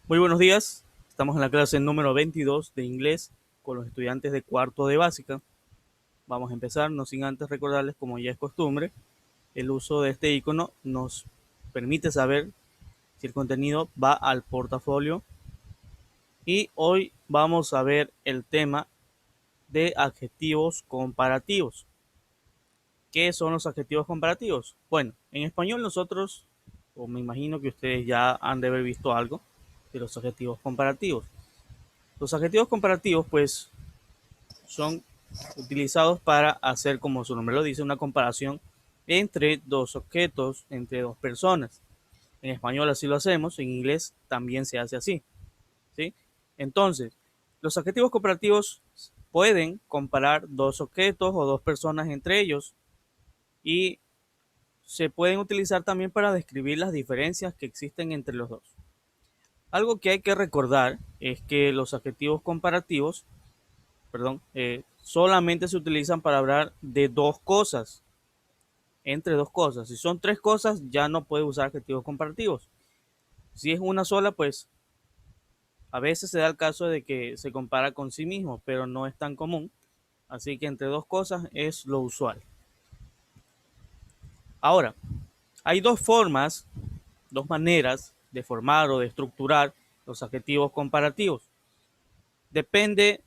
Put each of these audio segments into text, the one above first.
Muy buenos días, estamos en la clase número 22 de inglés con los estudiantes de cuarto de básica. Vamos a empezar, no sin antes recordarles, como ya es costumbre, el uso de este icono nos permite saber si el contenido va al portafolio. Y hoy vamos a ver el tema de adjetivos comparativos. ¿Qué son los adjetivos comparativos? Bueno, en español nosotros, o me imagino que ustedes ya han de haber visto algo de los adjetivos comparativos. Los adjetivos comparativos, pues, son utilizados para hacer, como su nombre lo dice, una comparación entre dos objetos, entre dos personas. En español así lo hacemos, en inglés también se hace así, ¿sí? Entonces, los adjetivos comparativos pueden comparar dos objetos o dos personas entre ellos y se pueden utilizar también para describir las diferencias que existen entre los dos. Algo que hay que recordar es que los adjetivos comparativos, perdón, solamente se utilizan para hablar de dos cosas, entre dos cosas. Si son tres cosas, ya no puede usar adjetivos comparativos. Si es una sola, pues a veces se da el caso de que se compara con sí mismo, pero no es tan común. Así que entre dos cosas es lo usual. Ahora, hay dos formas, dos maneras de formar o de estructurar los adjetivos comparativos. Depende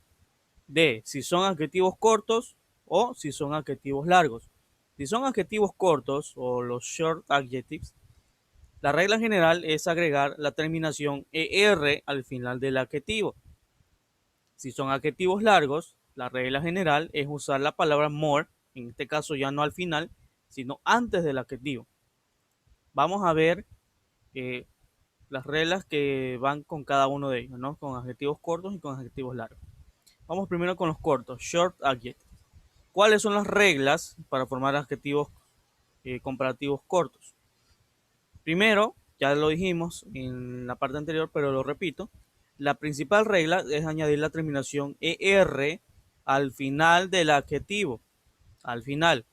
de si son adjetivos cortos o si son adjetivos largos. Si son adjetivos cortos o los short adjectives, la regla general es agregar la terminación er al final del adjetivo. Si son adjetivos largos, la regla general es usar la palabra more, en este caso ya no al final, sino antes del adjetivo. Vamos a ver eh, las reglas que van con cada uno de ellos, ¿no? Con adjetivos cortos y con adjetivos largos. Vamos primero con los cortos, short adjectives. ¿Cuáles son las reglas para formar adjetivos comparativos cortos? Primero, ya lo dijimos en la parte anterior, pero lo repito, la principal regla es añadir la terminación er al final del adjetivo, al final.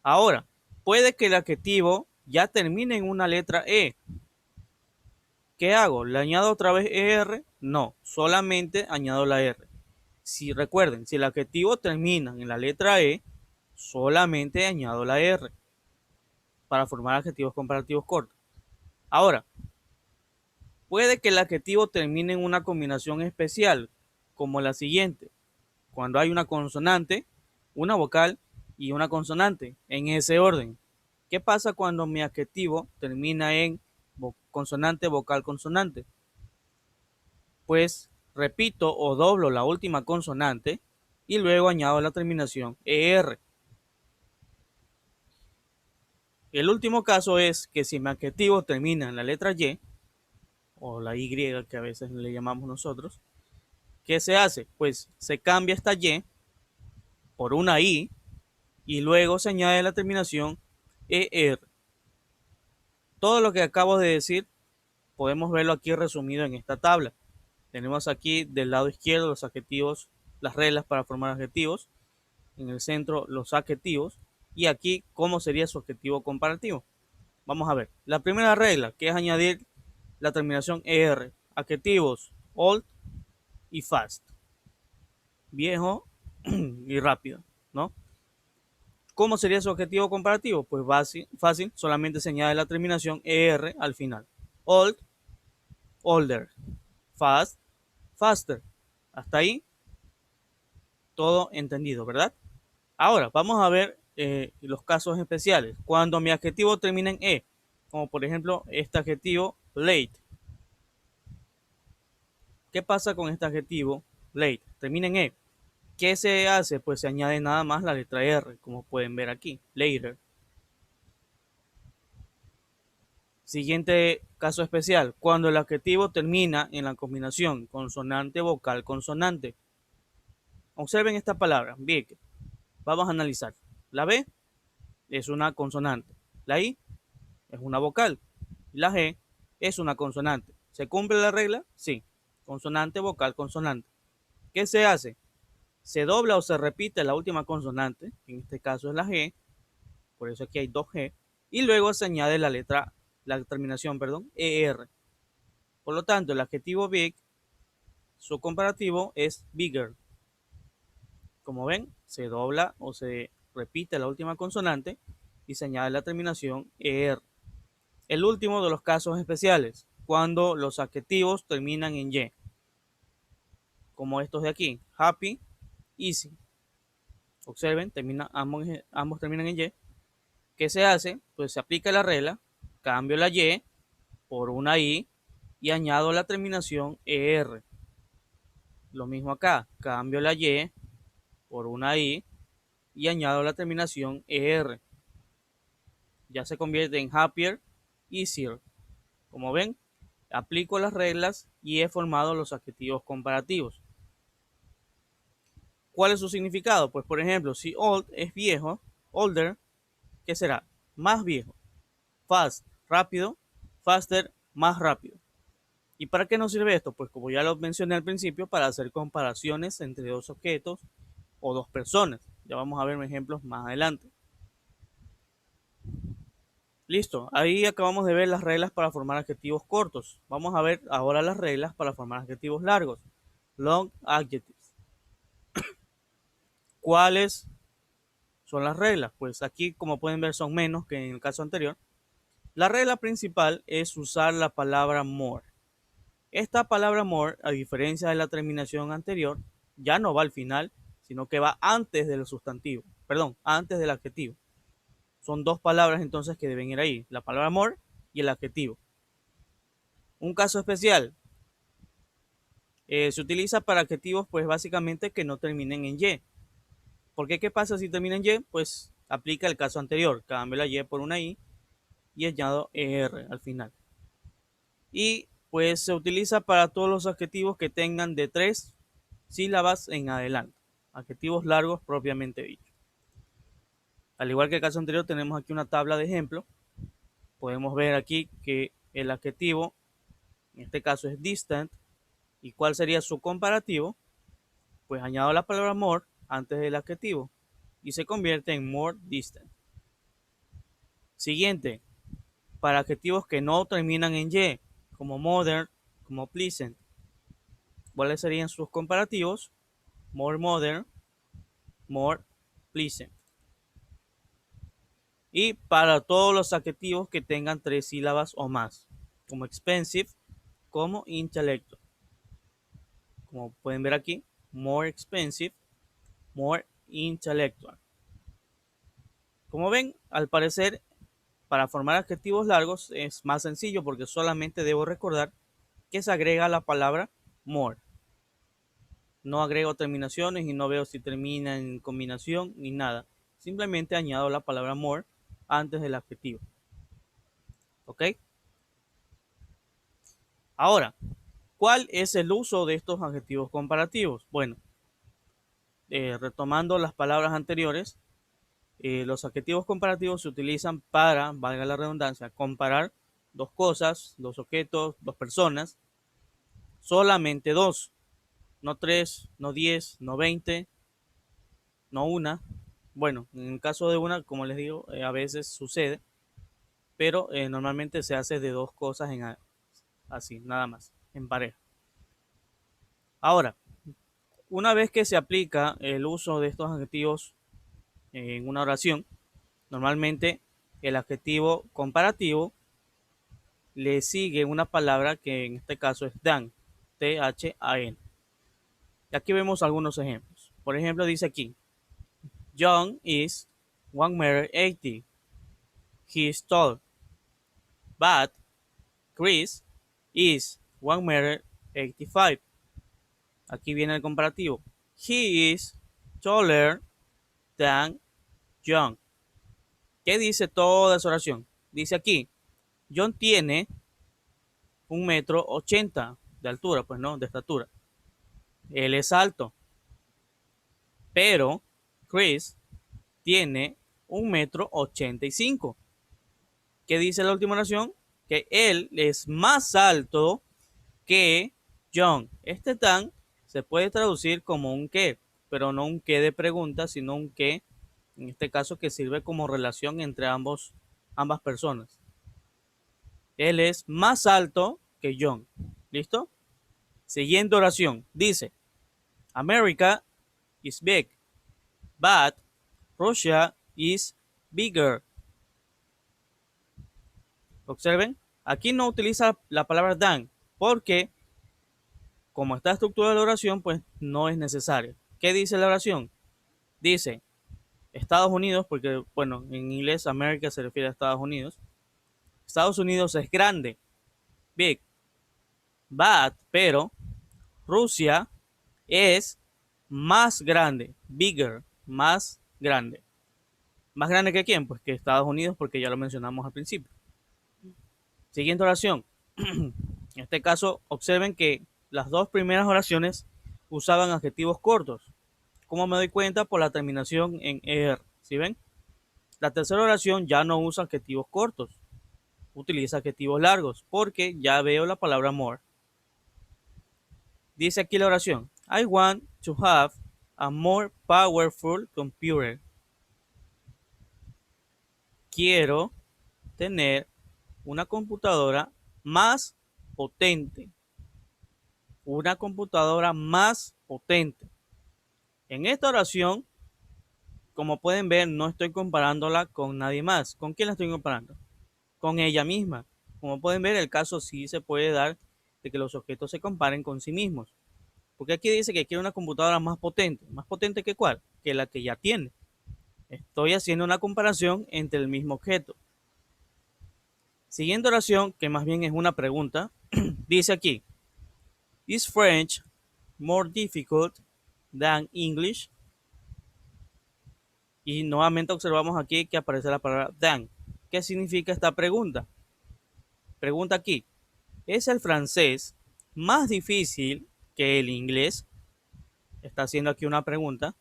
Ahora, puede que el adjetivo ya termine en una letra e. ¿Qué hago? ¿Le añado otra vez er? No, solamente añado la r. Si recuerden, si el adjetivo termina en la letra e, solamente añado la r para formar adjetivos comparativos cortos. Ahora, puede que el adjetivo termine en una combinación especial, como la siguiente, cuando hay una consonante, una vocal y una consonante, en ese orden. ¿Qué pasa cuando mi adjetivo termina en consonante, vocal, consonante? Pues repito o doblo la última consonante y luego añado la terminación er. El último caso es que si mi adjetivo termina en la letra y, o la y que a veces le llamamos nosotros, ¿qué se hace? Pues se cambia esta y por una i y luego se añade la terminación er. Todo lo que acabo de decir podemos verlo aquí resumido en esta tabla. Tenemos aquí del lado izquierdo los adjetivos, las reglas para formar adjetivos, en el centro los adjetivos y aquí cómo sería su adjetivo comparativo. Vamos a ver. La primera regla, que es añadir la terminación er, adjetivos old y fast, viejo y rápido, ¿no? ¿Cómo sería su adjetivo comparativo? Pues fácil, solamente se añade la terminación er al final. Old, older. Fast, faster. Hasta ahí todo entendido, ¿verdad? Ahora vamos a ver los casos especiales. Cuando mi adjetivo termina en e, como por ejemplo este adjetivo late. ¿Qué pasa con este adjetivo late? Termina en e. ¿Qué se hace? Pues se añade nada más la letra R, como pueden ver aquí, later. Siguiente caso especial, cuando el adjetivo termina en la combinación consonante, vocal, consonante. Observen esta palabra, big. Vamos a analizar. La B es una consonante, la I es una vocal, la G es una consonante. ¿Se cumple la regla? Sí. Consonante, vocal, consonante. ¿Qué se hace? Se dobla o se repite la última consonante, en este caso es la G, por eso aquí hay dos G, y luego se añade la terminación, er. Por lo tanto, el adjetivo big, su comparativo es bigger. Como ven, se dobla o se repite la última consonante y se añade la terminación er. El último de los casos especiales, cuando los adjetivos terminan en y, como estos de aquí, happy, easy. Observen, ambos terminan en y. ¿Qué se hace? Pues se aplica la regla, cambio la y por una i y añado la terminación er. Lo mismo acá, cambio la y por una i y añado la terminación er. Ya se convierte en happier, easier. Como ven, aplico las reglas y he formado los adjetivos comparativos. ¿Cuál es su significado? Pues por ejemplo, si old es viejo, older, ¿qué será? Más viejo. Fast, rápido. Faster, más rápido. ¿Y para qué nos sirve esto? Pues como ya lo mencioné al principio, para hacer comparaciones entre dos objetos o dos personas. Ya vamos a ver ejemplos más adelante. Listo, ahí acabamos de ver las reglas para formar adjetivos cortos. Vamos a ver ahora las reglas para formar adjetivos largos. Long adjectives. ¿Cuáles son las reglas? Pues aquí, como pueden ver, son menos que en el caso anterior. La regla principal es usar la palabra more. Esta palabra more, a diferencia de la terminación anterior, ya no va al final, sino que va antes del sustantivo. Perdón, antes del adjetivo. Son dos palabras entonces que deben ir ahí, la palabra more y el adjetivo. Un caso especial, se utiliza para adjetivos pues básicamente que no terminen en y. ¿Por qué? ¿Qué pasa si termina en y? Pues aplica el caso anterior, cambio la y por una i y añado er al final. Y pues se utiliza para todos los adjetivos que tengan de 3 sílabas en adelante, adjetivos largos propiamente dicho. Al igual que el caso anterior, tenemos aquí una tabla de ejemplo. Podemos ver aquí que el adjetivo, en este caso es distant, ¿y cuál sería su comparativo? Pues añado la palabra more antes del adjetivo y se convierte en more distant. Siguiente, para adjetivos que no terminan en y, como modern, como pleasant. ¿Cuáles serían sus comparativos? More modern, more pleasant. Y para todos los adjetivos que tengan 3 sílabas o más, como expensive, como intellectual. Como pueden ver aquí, more expensive, more intellectual. Como ven, al parecer, para formar adjetivos largos es más sencillo porque solamente debo recordar que se agrega la palabra more. No agrego terminaciones y no veo si termina en combinación ni nada. Simplemente añado la palabra more antes del adjetivo. ¿Ok? Ahora, ¿cuál es el uso de estos adjetivos comparativos? Bueno, retomando las palabras anteriores, los adjetivos comparativos se utilizan para, valga la redundancia, comparar dos cosas, dos objetos, dos personas, solamente dos, no 3, no 10, no 20, no una. Bueno, en el caso de una, como les digo, a veces sucede, pero normalmente se hace de dos cosas así, nada más, en pareja. Ahora, una vez que se aplica el uso de estos adjetivos en una oración, normalmente el adjetivo comparativo le sigue una palabra que en este caso es than, T-H-A-N. Y aquí vemos algunos ejemplos. Por ejemplo, dice aquí, John is 1 meter 80. He is tall. But Chris is 1 meter 85. Aquí viene el comparativo. He is taller than John. ¿Qué dice toda esa oración? Dice aquí, John tiene 1,80 m de altura, pues no, de estatura. Él es alto. Pero Chris tiene 1,85 m. ¿Qué dice la última oración? Que él es más alto que John. Este tan se puede traducir como un qué, pero no un qué de pregunta, sino un qué, en este caso, que sirve como relación entre ambas personas. Él es más alto que John. ¿Listo? Siguiente oración. Dice, America is big, but Russia is bigger. Observen, aquí no utiliza la palabra than porque como está estructurada la oración, pues no es necesario. ¿Qué dice la oración? Dice Estados Unidos, porque bueno, en inglés América se refiere a Estados Unidos. Estados Unidos es grande, big, but, pero Rusia es más grande, bigger, más grande. ¿Más grande que quién? Pues que Estados Unidos, porque ya lo mencionamos al principio. Siguiente oración. En este caso, observen que las dos primeras oraciones usaban adjetivos cortos. ¿Cómo me doy cuenta? Por la terminación en er. ¿Sí ven? La tercera oración ya no usa adjetivos cortos. Utiliza adjetivos largos porque ya veo la palabra more. Dice aquí la oración. I want to have a more powerful computer. Quiero tener una computadora más potente. Una computadora más potente. En esta oración, como pueden ver, no estoy comparándola con nadie más. ¿Con quién la estoy comparando? Con ella misma. Como pueden ver, el caso sí se puede dar de que los objetos se comparen con sí mismos. Porque aquí dice que quiere una computadora más potente. ¿Más potente que cuál? Que la que ya tiene. Estoy haciendo una comparación entre el mismo objeto. Siguiente oración, que más bien es una pregunta, dice aquí, ¿Is French more difficult than English? Y nuevamente observamos aquí que aparece la palabra than. ¿Qué significa esta pregunta? Pregunta aquí, ¿es el francés más difícil que el inglés? Está haciendo aquí una pregunta.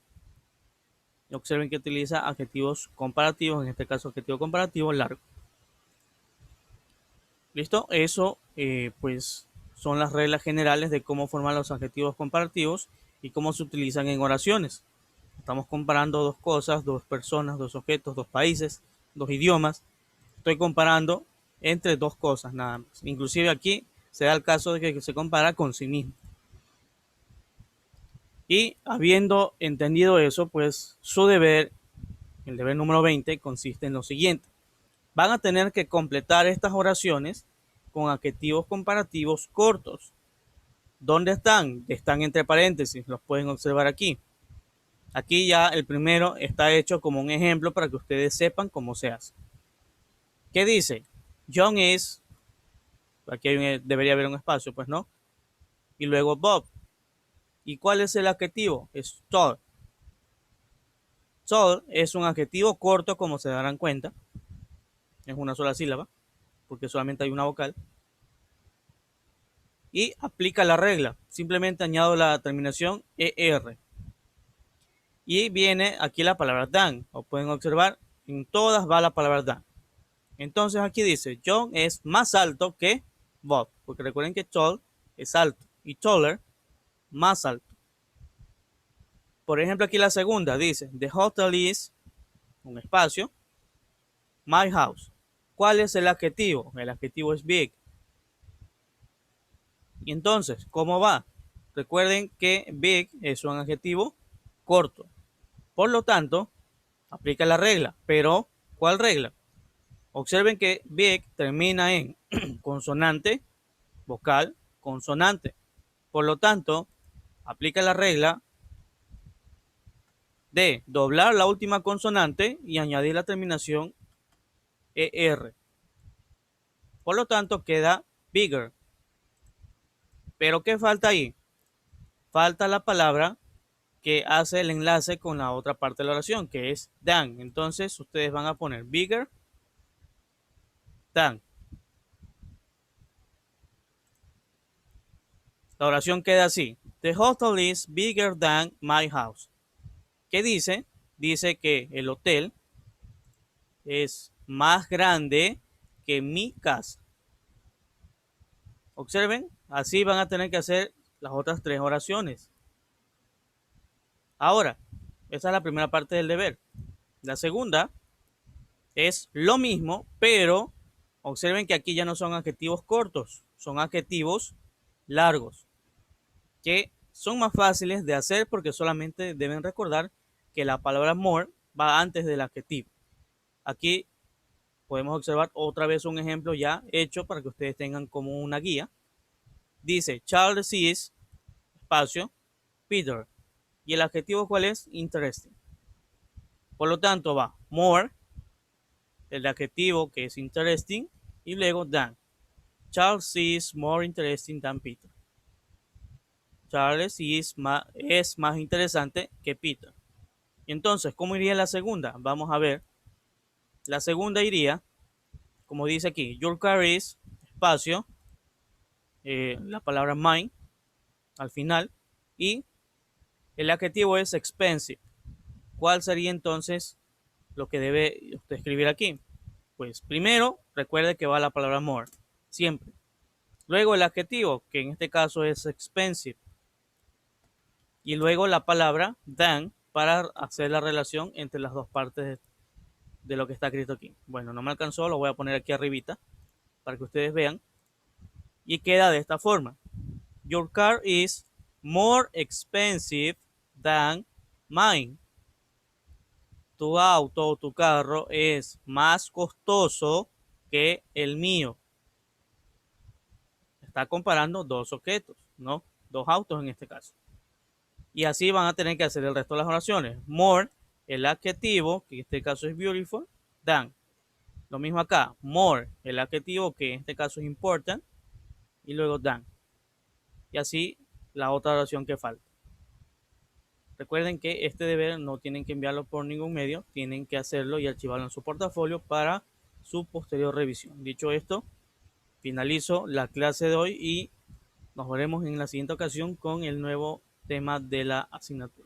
Observen que utiliza adjetivos comparativos, en este caso adjetivo comparativo largo. ¿Listo? Eso pues son las reglas generales de cómo formar los adjetivos comparativos y cómo se utilizan en oraciones. Estamos comparando dos cosas, dos personas, dos objetos, dos países, dos idiomas. Estoy comparando entre dos cosas nada más. Inclusive aquí se da el caso de que se compara con sí mismo. Y habiendo entendido eso, pues su deber, el deber número 20, consiste en lo siguiente. Van a tener que completar estas oraciones con adjetivos comparativos cortos. ¿Dónde están? Están entre paréntesis, los pueden observar aquí. Aquí ya el primero está hecho como un ejemplo para que ustedes sepan cómo se hace. ¿Qué dice? John is, aquí debería haber un espacio, pues no. Y luego Bob. ¿Y cuál es el adjetivo? Es tall. Tall es un adjetivo corto, como se darán cuenta. Es una sola sílaba, porque solamente hay una vocal. Y aplica la regla. Simplemente añado la terminación ER. Y viene aquí la palabra than. O pueden observar, en todas va la palabra than. Entonces aquí dice, John es más alto que Bob. Porque recuerden que tall es alto. Y taller, más alto. Por ejemplo, aquí la segunda dice, the hotel is, un espacio, my house. ¿Cuál es el adjetivo? El adjetivo es big. Y entonces, ¿cómo va? Recuerden que big es un adjetivo corto. Por lo tanto, aplica la regla. Pero, ¿cuál regla? Observen que big termina en consonante, vocal, consonante. Por lo tanto, aplica la regla de doblar la última consonante y añadir la terminación ER. Por lo tanto, queda bigger. Pero ¿qué falta ahí? Falta la palabra que hace el enlace con la otra parte de la oración, que es than. Entonces, ustedes van a poner bigger than. La oración queda así. The hotel is bigger than my house. ¿Qué dice? Dice que el hotel es más grande que mi casa. Observen, así van a tener que hacer las otras tres oraciones. Ahora, esa es la primera parte del deber. La segunda es lo mismo, pero observen que aquí ya no son adjetivos cortos, son adjetivos largos, que son más fáciles de hacer porque solamente deben recordar que la palabra more va antes del adjetivo. Aquí podemos observar otra vez un ejemplo ya hecho para que ustedes tengan como una guía. Dice, Charles is, espacio, Peter. ¿Y el adjetivo cuál es? Interesting. Por lo tanto va more, el adjetivo que es interesting, y luego than. Charles is more interesting than Peter. Charles es más interesante que Peter. Y entonces, ¿cómo iría la segunda? Vamos a ver. La segunda iría, como dice aquí, your car is, espacio, la palabra mine al final, y el adjetivo es expensive. ¿Cuál sería entonces lo que debe usted escribir aquí? Pues primero, recuerde que va la palabra more, siempre. Luego el adjetivo, que en este caso es expensive. Y luego la palabra than para hacer la relación entre las dos partes de lo que está escrito aquí. Bueno, no me alcanzó, lo voy a poner aquí arribita para que ustedes vean. Y queda de esta forma. Your car is more expensive than mine. Tu auto o tu carro es más costoso que el mío. Está comparando dos objetos, ¿no? Dos autos en este caso. Y así van a tener que hacer el resto de las oraciones. More, el adjetivo, que en este caso es beautiful, than. Lo mismo acá. More, el adjetivo, que en este caso es important, y luego than. Y así la otra oración que falta. Recuerden que este deber no tienen que enviarlo por ningún medio, tienen que hacerlo y archivarlo en su portafolio para su posterior revisión. Dicho esto, finalizo la clase de hoy y nos veremos en la siguiente ocasión con el nuevo tema de la asignatura.